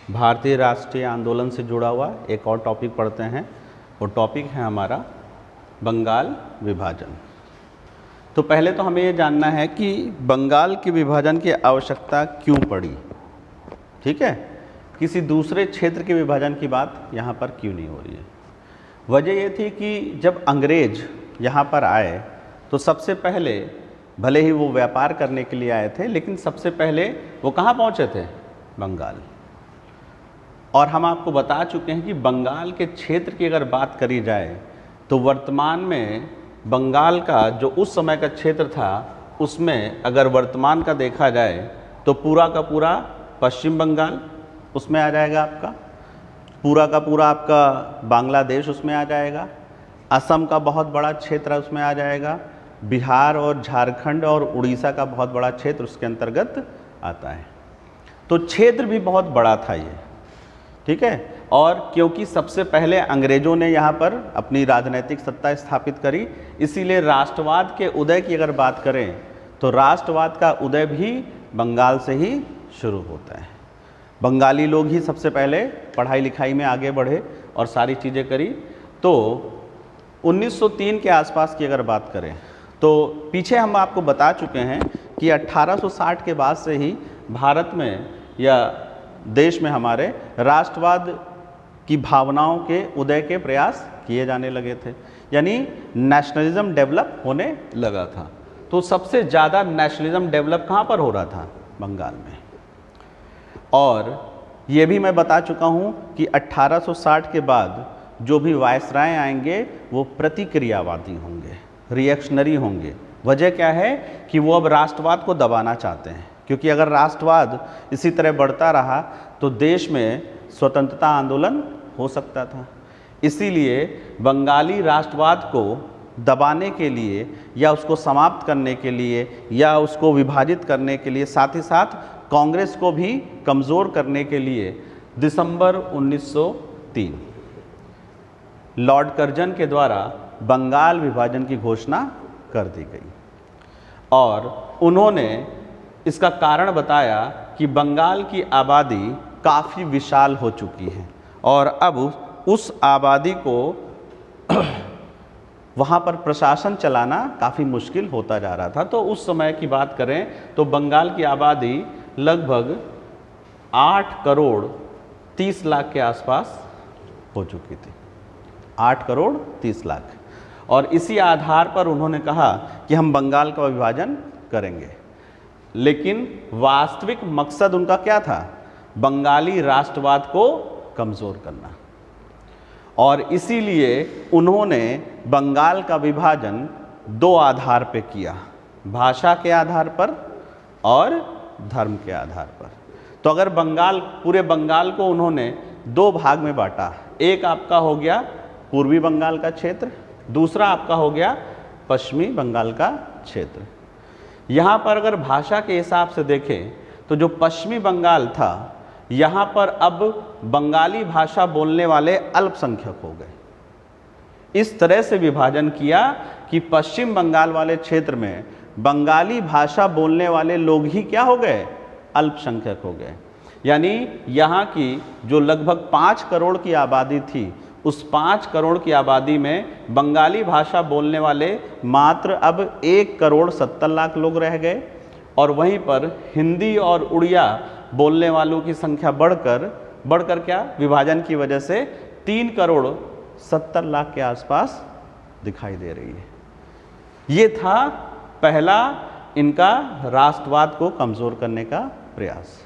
भारतीय राष्ट्रीय आंदोलन से जुड़ा हुआ एक और टॉपिक पढ़ते हैं। वो टॉपिक है हमारा बंगाल विभाजन। तो पहले तो हमें ये जानना है कि बंगाल के विभाजन की आवश्यकता क्यों पड़ी। ठीक है, किसी दूसरे क्षेत्र के विभाजन की बात यहाँ पर क्यों नहीं हो रही है। वजह ये थी कि जब अंग्रेज यहाँ पर आए तो सबसे पहले, भले ही वो व्यापार करने के लिए आए थे, लेकिन सबसे पहले वो कहाँ पहुँचे थे? बंगाल। और हम आपको बता चुके हैं कि बंगाल के क्षेत्र की अगर बात करी जाए तो वर्तमान में बंगाल का जो उस समय का क्षेत्र था, उसमें अगर वर्तमान का देखा जाए तो पूरा का पूरा पश्चिम बंगाल उसमें आ जाएगा, आपका पूरा का पूरा आपका बांग्लादेश उसमें आ जाएगा, असम का बहुत बड़ा क्षेत्र उसमें आ जाएगा, बिहार और झारखंड और उड़ीसा का बहुत बड़ा क्षेत्र उसके अंतर्गत आता है। तो क्षेत्र भी बहुत बड़ा था ये। ठीक है, और क्योंकि सबसे पहले अंग्रेज़ों ने यहाँ पर अपनी राजनीतिक सत्ता स्थापित करी, इसीलिए राष्ट्रवाद के उदय की अगर बात करें तो राष्ट्रवाद का उदय भी बंगाल से ही शुरू होता है। बंगाली लोग ही सबसे पहले पढ़ाई लिखाई में आगे बढ़े और सारी चीज़ें करी। तो 1903 के आसपास की अगर बात करें तो पीछे हम आपको बता चुके हैं कि 1860 के बाद से ही भारत में या देश में हमारे राष्ट्रवाद की भावनाओं के उदय के प्रयास किए जाने लगे थे, यानी नेशनलिज्म डेवलप होने लगा था। तो सबसे ज़्यादा नेशनलिज्म डेवलप कहाँ पर हो रहा था? बंगाल में। और ये भी मैं बता चुका हूँ कि 1860 के बाद जो भी वायसराय आएंगे वो प्रतिक्रियावादी होंगे, रिएक्शनरी होंगे। वजह क्या है कि वो अब राष्ट्रवाद को दबाना चाहते हैं, क्योंकि अगर राष्ट्रवाद इसी तरह बढ़ता रहा तो देश में स्वतंत्रता आंदोलन हो सकता था। इसीलिए बंगाली राष्ट्रवाद को दबाने के लिए या उसको समाप्त करने के लिए या उसको विभाजित करने के लिए, साथ ही साथ कांग्रेस को भी कमज़ोर करने के लिए दिसंबर 1903 लॉर्ड कर्जन के द्वारा बंगाल विभाजन की घोषणा कर दी गई। और उन्होंने इसका कारण बताया कि बंगाल की आबादी काफ़ी विशाल हो चुकी है और अब उस आबादी को वहाँ पर प्रशासन चलाना काफ़ी मुश्किल होता जा रहा था। तो उस समय की बात करें तो बंगाल की आबादी लगभग 8 करोड़ 30 लाख के आसपास हो चुकी थी। 8 करोड़ 30 लाख। और इसी आधार पर उन्होंने कहा कि हम बंगाल का विभाजन करेंगे, लेकिन वास्तविक मकसद उनका क्या था? बंगाली राष्ट्रवाद को कमज़ोर करना। और इसीलिए उन्होंने बंगाल का विभाजन 2 आधार पे किया, भाषा के आधार पर और धर्म के आधार पर। तो अगर पूरे बंगाल को उन्होंने 2 भाग में बांटा, एक आपका हो गया पूर्वी बंगाल का क्षेत्र, दूसरा आपका हो गया पश्चिमी बंगाल का क्षेत्र। यहाँ पर अगर भाषा के हिसाब से देखें तो जो पश्चिमी बंगाल था, यहाँ पर अब बंगाली भाषा बोलने वाले अल्पसंख्यक हो गए। इस तरह से विभाजन किया कि पश्चिम बंगाल वाले क्षेत्र में बंगाली भाषा बोलने वाले लोग ही क्या हो गए? अल्पसंख्यक हो गए। यानी यहाँ की जो लगभग 5 करोड़ की आबादी थी, उस 5 करोड़ की आबादी में बंगाली भाषा बोलने वाले मात्र अब 1 करोड़ 70 लाख लोग रह गए। और वहीं पर हिंदी और उड़िया बोलने वालों की संख्या बढ़कर क्या, विभाजन की वजह से 3 करोड़ 70 लाख के आसपास दिखाई दे रही है। ये था पहला इनका राष्ट्रवाद को कमज़ोर करने का प्रयास।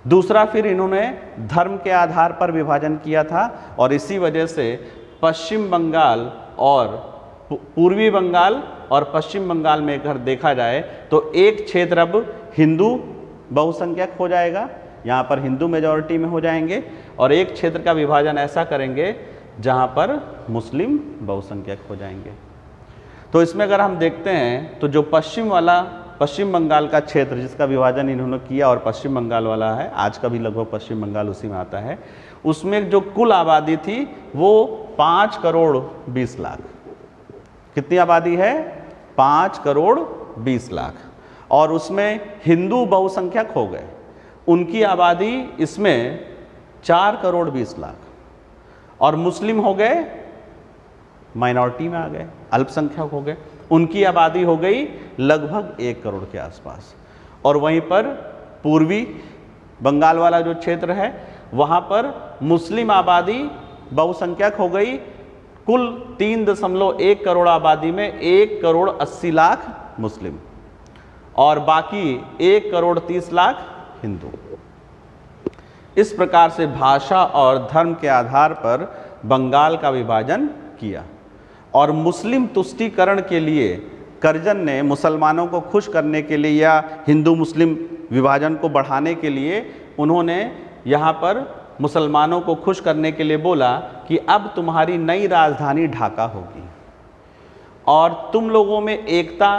दूसरा, फिर इन्होंने धर्म के आधार पर विभाजन किया था और इसी वजह से पश्चिम बंगाल और पूर्वी बंगाल और पश्चिम बंगाल में अगर देखा जाए तो एक क्षेत्र अब हिंदू बहुसंख्यक हो जाएगा, यहाँ पर हिंदू मेजॉरिटी में हो जाएंगे, और एक क्षेत्र का विभाजन ऐसा करेंगे जहाँ पर मुस्लिम बहुसंख्यक हो जाएंगे। तो इसमें अगर हम देखते हैं तो जो पश्चिम बंगाल का क्षेत्र जिसका विभाजन इन्होंने किया और पश्चिम बंगाल वाला है, आज का भी लगभग पश्चिम बंगाल उसी में आता है, उसमें जो कुल आबादी थी वो 5 करोड़ 20 लाख। कितनी आबादी है? 5 करोड़ 20 लाख। और उसमें हिंदू बहुसंख्यक हो गए, उनकी आबादी इसमें 4 करोड़ 20 लाख, और मुस्लिम हो गए माइनॉरिटी में आ गए, अल्पसंख्यक हो गए, उनकी आबादी हो गई लगभग 1 करोड़ के आसपास। और वहीं पर पूर्वी बंगाल वाला जो क्षेत्र है वहाँ पर मुस्लिम आबादी बहुसंख्यक हो गई, कुल 3.1 करोड़ आबादी में 1 करोड़ 80 लाख मुस्लिम और बाकी 1 करोड़ 30 लाख हिंदू। इस प्रकार से भाषा और धर्म के आधार पर बंगाल का विभाजन किया। और मुस्लिम तुष्टीकरण के लिए कर्जन ने मुसलमानों को खुश करने के लिए या हिंदू मुस्लिम विभाजन को बढ़ाने के लिए उन्होंने यहाँ पर मुसलमानों को खुश करने के लिए बोला कि अब तुम्हारी नई राजधानी ढाका होगी और तुम लोगों में एकता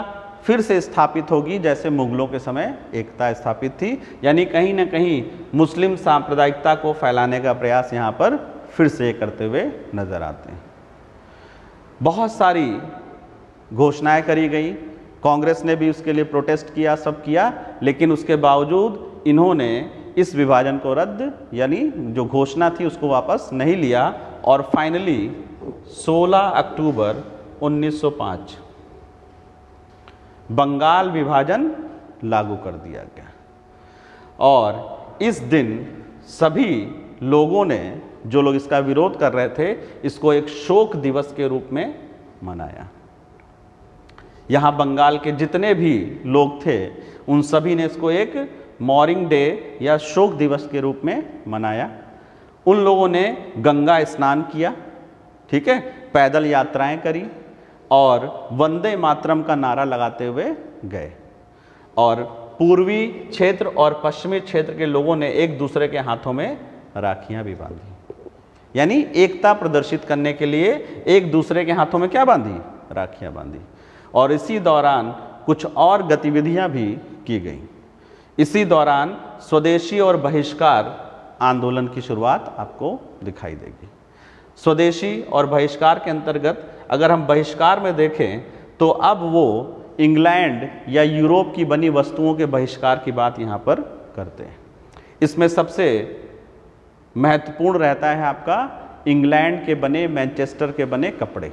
फिर से स्थापित होगी जैसे मुगलों के समय एकता स्थापित थी। यानी कहीं ना कहीं मुस्लिम सांप्रदायिकता को फैलाने का प्रयास यहाँ पर फिर से करते हुए नजर आते हैं। बहुत सारी घोषणाएं करी गई, कांग्रेस ने भी उसके लिए प्रोटेस्ट किया, सब किया, लेकिन उसके बावजूद इन्होंने इस विभाजन को रद्द यानी जो घोषणा थी उसको वापस नहीं लिया और फाइनली 16 अक्टूबर 1905 बंगाल विभाजन लागू कर दिया गया। और इस दिन सभी लोगों ने, जो लोग इसका विरोध कर रहे थे, इसको एक शोक दिवस के रूप में मनाया। यहाँ बंगाल के जितने भी लोग थे उन सभी ने इसको एक मॉर्निंग डे या शोक दिवस के रूप में मनाया। उन लोगों ने गंगा स्नान किया, ठीक है, पैदल यात्राएं करी और वंदे मातरम का नारा लगाते हुए गए। और पूर्वी क्षेत्र और पश्चिमी क्षेत्र के लोगों ने एक दूसरे के हाथों में राखियां भी बांधी, यानी एकता प्रदर्शित करने के लिए एक दूसरे के हाथों में क्या बांधी? राखियां बांधी। और इसी दौरान कुछ और गतिविधियां भी की गई। इसी दौरान स्वदेशी और बहिष्कार आंदोलन की शुरुआत आपको दिखाई देगी। स्वदेशी और बहिष्कार के अंतर्गत अगर हम बहिष्कार में देखें तो अब वो इंग्लैंड या यूरोप की बनी वस्तुओं के बहिष्कार की बात यहाँ पर करते हैं। इसमें सबसे महत्वपूर्ण रहता है आपका इंग्लैंड के बने, मैनचेस्टर के बने कपड़े,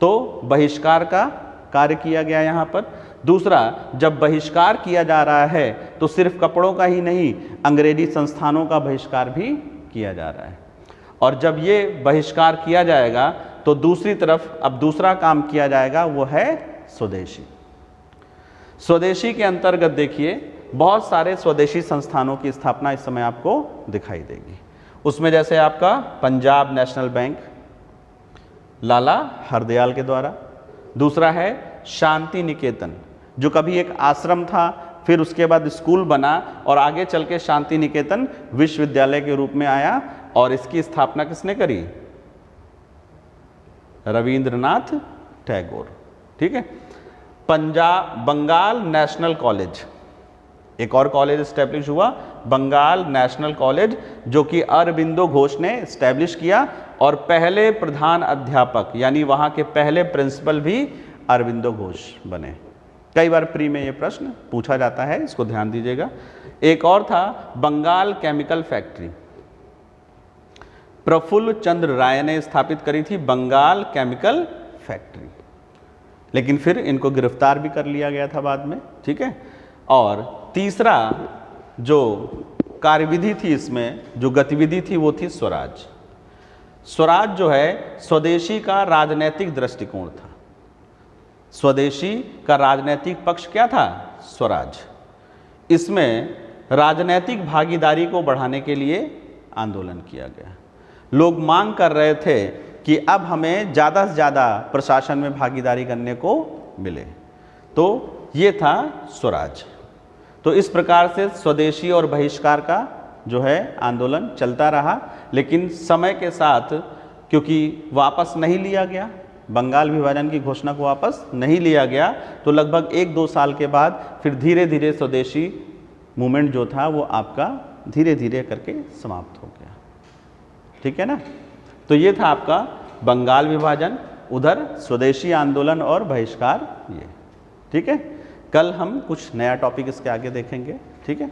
तो बहिष्कार का कार्य किया गया यहाँ पर। दूसरा, जब बहिष्कार किया जा रहा है तो सिर्फ कपड़ों का ही नहीं, अंग्रेजी संस्थानों का बहिष्कार भी किया जा रहा है। और जब ये बहिष्कार किया जाएगा तो दूसरी तरफ अब दूसरा काम किया जाएगा, वो है स्वदेशी। स्वदेशी के अंतर्गत देखिए बहुत सारे स्वदेशी संस्थानों की स्थापना इस समय आपको दिखाई देगी। उसमें जैसे आपका पंजाब नेशनल बैंक लाला हरदयाल के द्वारा, दूसरा है शांति निकेतन जो कभी एक आश्रम था, फिर उसके बाद स्कूल बना और आगे चल के शांति निकेतन विश्वविद्यालय के रूप में आया। और इसकी स्थापना किसने करी? रविंद्रनाथ टैगोर, ठीक है। बंगाल नेशनल कॉलेज, एक और कॉलेज स्टैब्लिश हुआ, बंगाल नेशनल कॉलेज, जो कि अरबिंदो घोष ने स्टैब्लिश किया और पहले प्रधान अध्यापक यानी वहाँ के पहले प्रिंसिपल भी अरबिंदो घोष बने। कई बार प्री में ये प्रश्न पूछा जाता है, इसको ध्यान दीजिएगा। एक और था बंगाल केमिकल फैक्ट्री, प्रफुल्ल चंद्र राय ने स्थापित करी थी बंगाल केमिकल फैक्ट्री, लेकिन फिर इनको गिरफ्तार भी कर लिया गया था बाद में, ठीक है। और तीसरा जो कार्यविधि थी, इसमें जो गतिविधि थी वो थी स्वराज। स्वराज जो है स्वदेशी का राजनैतिक दृष्टिकोण था। स्वदेशी का राजनैतिक पक्ष क्या था? स्वराज। इसमें राजनैतिक भागीदारी को बढ़ाने के लिए आंदोलन किया गया। लोग मांग कर रहे थे कि अब हमें ज़्यादा से ज़्यादा प्रशासन में भागीदारी करने को मिले, तो ये था स्वराज। तो इस प्रकार से स्वदेशी और बहिष्कार का जो है आंदोलन चलता रहा, लेकिन समय के साथ क्योंकि वापस नहीं लिया गया, बंगाल विभाजन की घोषणा को वापस नहीं लिया गया, तो लगभग 1-2 साल के बाद फिर धीरे धीरे स्वदेशी मूवमेंट जो था वो आपका धीरे धीरे करके समाप्त हो गया, ठीक है ना। तो ये था आपका बंगाल विभाजन, उधर स्वदेशी आंदोलन और बहिष्कार, ये ठीक है। कल हम कुछ नया टॉपिक इसके आगे देखेंगे, ठीक है।